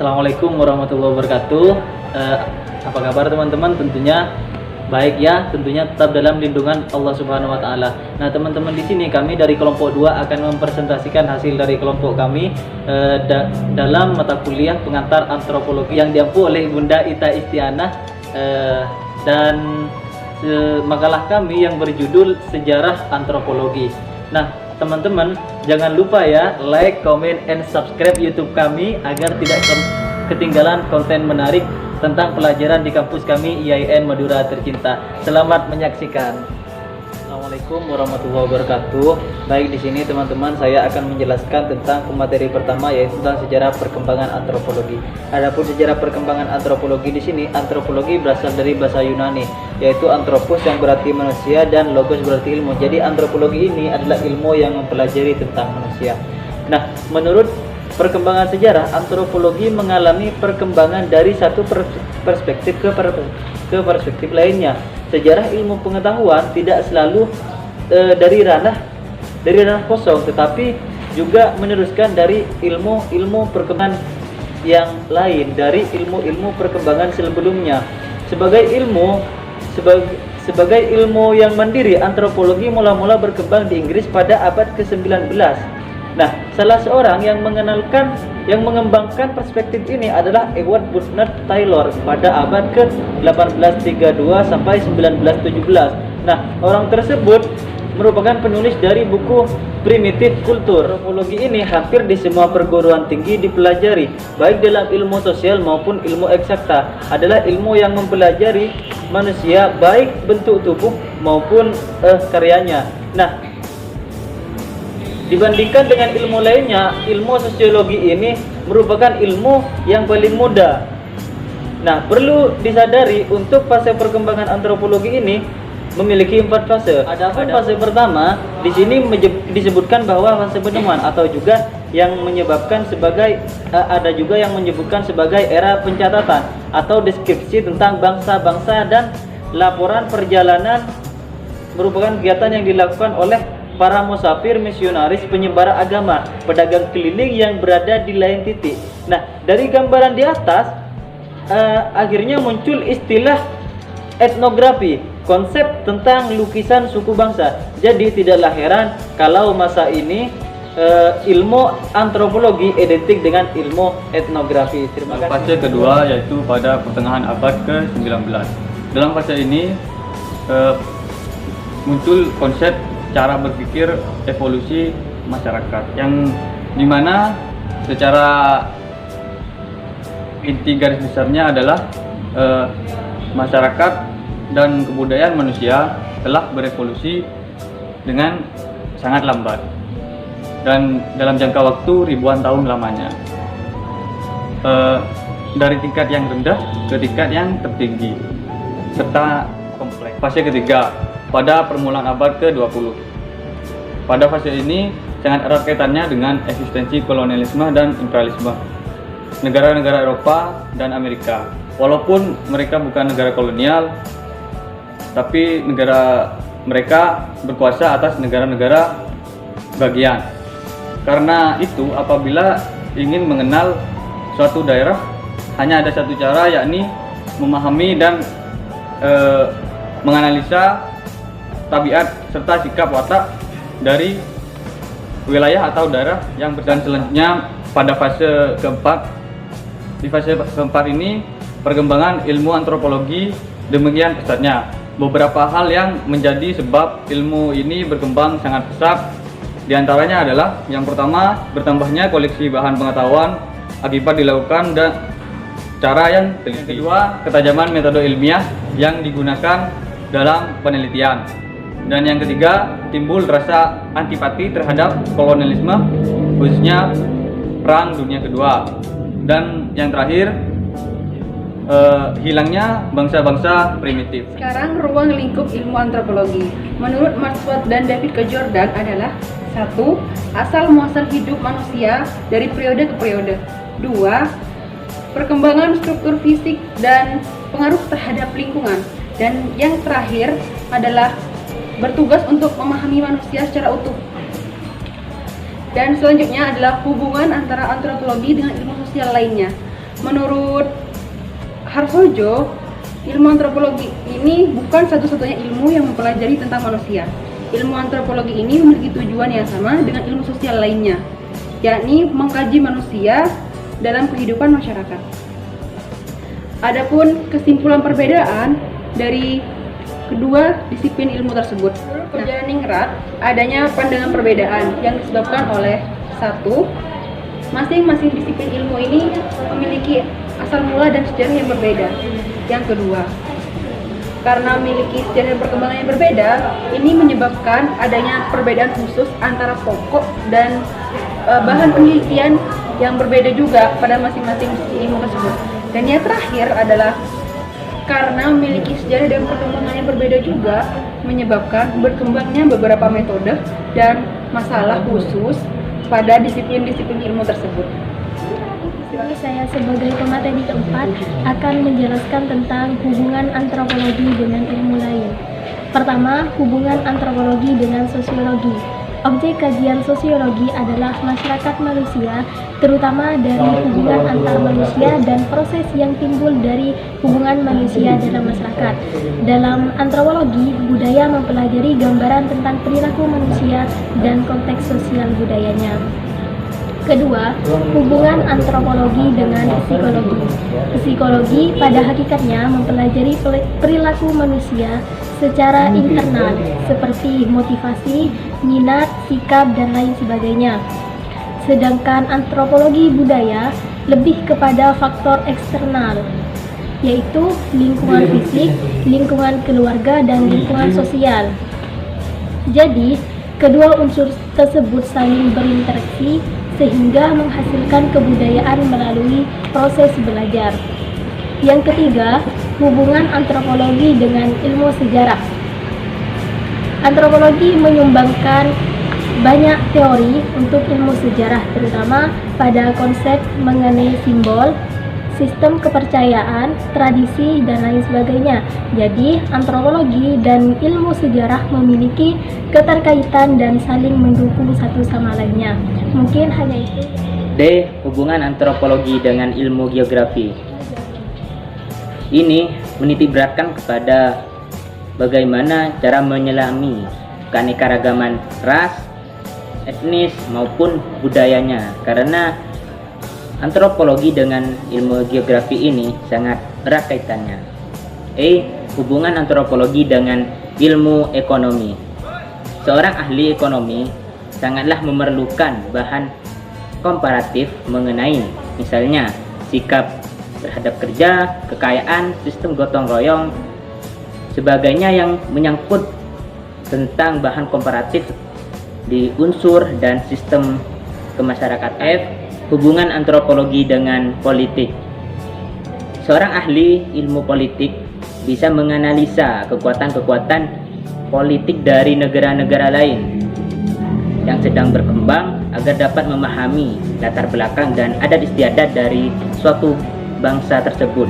Assalamualaikum warahmatullahi wabarakatuh. Apa kabar teman-teman? Tentunya baik ya, tentunya tetap dalam lindungan Allah Subhanahu wa taala. Nah, teman-teman, di sini kami dari kelompok 2 akan mempresentasikan hasil dari kelompok kami dalam mata kuliah pengantar antropologi yang diampu oleh Bunda Ita Istianah dan makalah kami yang berjudul Sejarah Antropologi. Nah, teman-teman, jangan lupa ya like, comment, and subscribe YouTube kami agar tidak ketinggalan konten menarik tentang pelajaran di kampus kami IAIN Madura tercinta. Selamat menyaksikan. Assalamualaikum warahmatullahi wabarakatuh. Baik, di sini teman-teman saya akan menjelaskan tentang pemateri pertama, yaitu tentang sejarah perkembangan antropologi. Adapun sejarah perkembangan antropologi di sini, antropologi berasal dari bahasa Yunani, yaitu anthropos yang berarti manusia dan logos berarti ilmu. Jadi antropologi ini adalah ilmu yang mempelajari tentang manusia. Nah, menurut perkembangan sejarah, antropologi mengalami perkembangan dari satu perspektif ke perspektif lainnya. Sejarah ilmu pengetahuan tidak selalu dari ranah kosong, tetapi juga meneruskan dari ilmu perkembangan yang lain, dari ilmu perkembangan sebelumnya. Sebagai ilmu yang mandiri, antropologi mula-mula berkembang di Inggris pada abad ke-19. Nah, salah seorang yang mengembangkan perspektif ini adalah Edward Bernard Taylor pada abad ke-1832 sampai 1917. Nah, orang tersebut merupakan penulis dari buku Primitive Culture. Antropologi ini hampir di semua perguruan tinggi dipelajari, baik dalam ilmu sosial maupun ilmu eksakta. Adalah ilmu yang mempelajari manusia, baik bentuk tubuh maupun karyanya. Nah, dibandingkan dengan ilmu lainnya, ilmu sosiologi ini merupakan ilmu yang paling muda. Nah, perlu disadari untuk fase perkembangan antropologi ini memiliki 4 fase. Adapun fase pertama di sini disebutkan bahwa fase penemuan atau juga yang menyebabkan sebagai ada juga yang menyebutkan sebagai era pencatatan atau deskripsi tentang bangsa-bangsa, dan laporan perjalanan merupakan kegiatan yang dilakukan oleh para musafir, misionaris, penyebar agama, pedagang keliling yang berada di lain titik. Nah, dari gambaran di atas akhirnya muncul istilah etnografi, konsep tentang lukisan suku bangsa. Jadi tidaklah heran kalau masa ini ilmu antropologi identik dengan ilmu etnografi. Terima kasih. Fase kedua yaitu pada pertengahan abad ke-19. Dalam fase ini muncul konsep cara berpikir evolusi masyarakat, yang dimana secara inti garis besarnya adalah masyarakat dan kebudayaan manusia telah berevolusi dengan sangat lambat dan dalam jangka waktu ribuan tahun lamanya, dari tingkat yang rendah ke tingkat yang tertinggi serta kompleks. Fase ketiga pada permulaan abad ke-20. Pada fase ini sangat erat kaitannya dengan eksistensi kolonialisme dan imperialisme negara-negara Eropa dan Amerika. Walaupun mereka bukan negara kolonial, tapi mereka berkuasa atas negara-negara bagian. Karena itu, apabila ingin mengenal suatu daerah, hanya ada satu cara, yakni memahami dan menganalisa tabiat serta sikap watak dari wilayah atau daerah yang berdan. Selanjutnya pada fase keempat, di fase keempat ini perkembangan ilmu antropologi demikian pesatnya. Beberapa hal yang menjadi sebab ilmu ini berkembang sangat pesat, di antaranya adalah yang pertama, bertambahnya koleksi bahan pengetahuan akibat dilakukan dan cara yang teliti. Yang kedua, ketajaman metode ilmiah yang digunakan dalam penelitian. Dan yang ketiga, timbul rasa antipati terhadap kolonialisme, khususnya Perang Dunia Kedua. Dan yang terakhir, hilangnya bangsa-bangsa primitif. Sekarang ruang lingkup ilmu antropologi menurut Marsworth dan David K. Jordan adalah 1. Asal muasal hidup manusia dari periode ke periode. 2. Perkembangan struktur fisik dan pengaruh terhadap lingkungan. Dan yang terakhir adalah bertugas untuk memahami manusia secara utuh. Dan selanjutnya adalah hubungan antara antropologi dengan ilmu sosial lainnya. Menurut Harsojo, ilmu antropologi ini bukan satu-satunya ilmu yang mempelajari tentang manusia. Ilmu antropologi ini memiliki tujuan yang sama dengan ilmu sosial lainnya, yakni mengkaji manusia dalam kehidupan masyarakat. Adapun kesimpulan perbedaan dari kedua disiplin ilmu tersebut. Menurut Perjalanan Ningrat, adanya pandangan perbedaan yang disebabkan oleh satu, masing-masing disiplin ilmu ini memiliki asal mula dan sejarah yang berbeda. Yang kedua, karena memiliki sejarah perkembangan yang berbeda, ini menyebabkan adanya perbedaan khusus antara pokok dan bahan penelitian yang berbeda juga pada masing-masing ilmu tersebut. Dan yang terakhir adalah karena memiliki sejarah dan perkembangan yang berbeda juga menyebabkan berkembangnya beberapa metode dan masalah khusus pada disiplin-disiplin ilmu tersebut. Saya sebagai pemateri keempat akan menjelaskan tentang hubungan antropologi dengan ilmu lain. Pertama, hubungan antropologi dengan sosiologi. Objek kajian sosiologi adalah masyarakat manusia, terutama dari hubungan antar manusia dan proses yang timbul dari hubungan manusia dalam masyarakat. Dalam antropologi, budaya mempelajari gambaran tentang perilaku manusia dan konteks sosial budayanya. Kedua, hubungan antropologi dengan psikologi. Psikologi pada hakikatnya mempelajari perilaku manusia secara internal, seperti motivasi, minat, sikap, dan lain sebagainya. Sedangkan antropologi budaya lebih kepada faktor eksternal, yaitu lingkungan fisik, lingkungan keluarga, dan lingkungan sosial. Jadi, kedua unsur tersebut saling berinteraksi sehingga menghasilkan kebudayaan melalui proses belajar. Yang ketiga, hubungan antropologi dengan ilmu sejarah. Antropologi menyumbangkan banyak teori untuk ilmu sejarah, terutama pada konsep mengenai simbol, sistem kepercayaan, tradisi, dan lain sebagainya. Jadi, antropologi dan ilmu sejarah memiliki keterkaitan dan saling mendukung satu sama lainnya. Mungkin hanya itu. D. Hubungan antropologi dengan ilmu geografi. Ini menitikberatkan kepada bagaimana cara menyelami keanekaragaman ras, etnis, maupun budayanya, karena antropologi dengan ilmu geografi ini sangat erat kaitannya. E. Hubungan antropologi dengan ilmu ekonomi. Seorang ahli ekonomi sangatlah memerlukan bahan komparatif mengenai misalnya sikap terhadap kerja, kekayaan, sistem gotong royong, sebagainya yang menyangkut tentang bahan komparatif di unsur dan sistem kemasyarakatan. F. Hubungan antropologi dengan politik. Seorang ahli ilmu politik bisa menganalisa kekuatan-kekuatan politik dari negara-negara lain yang sedang berkembang agar dapat memahami latar belakang dan adat istiadat dari suatu bangsa tersebut.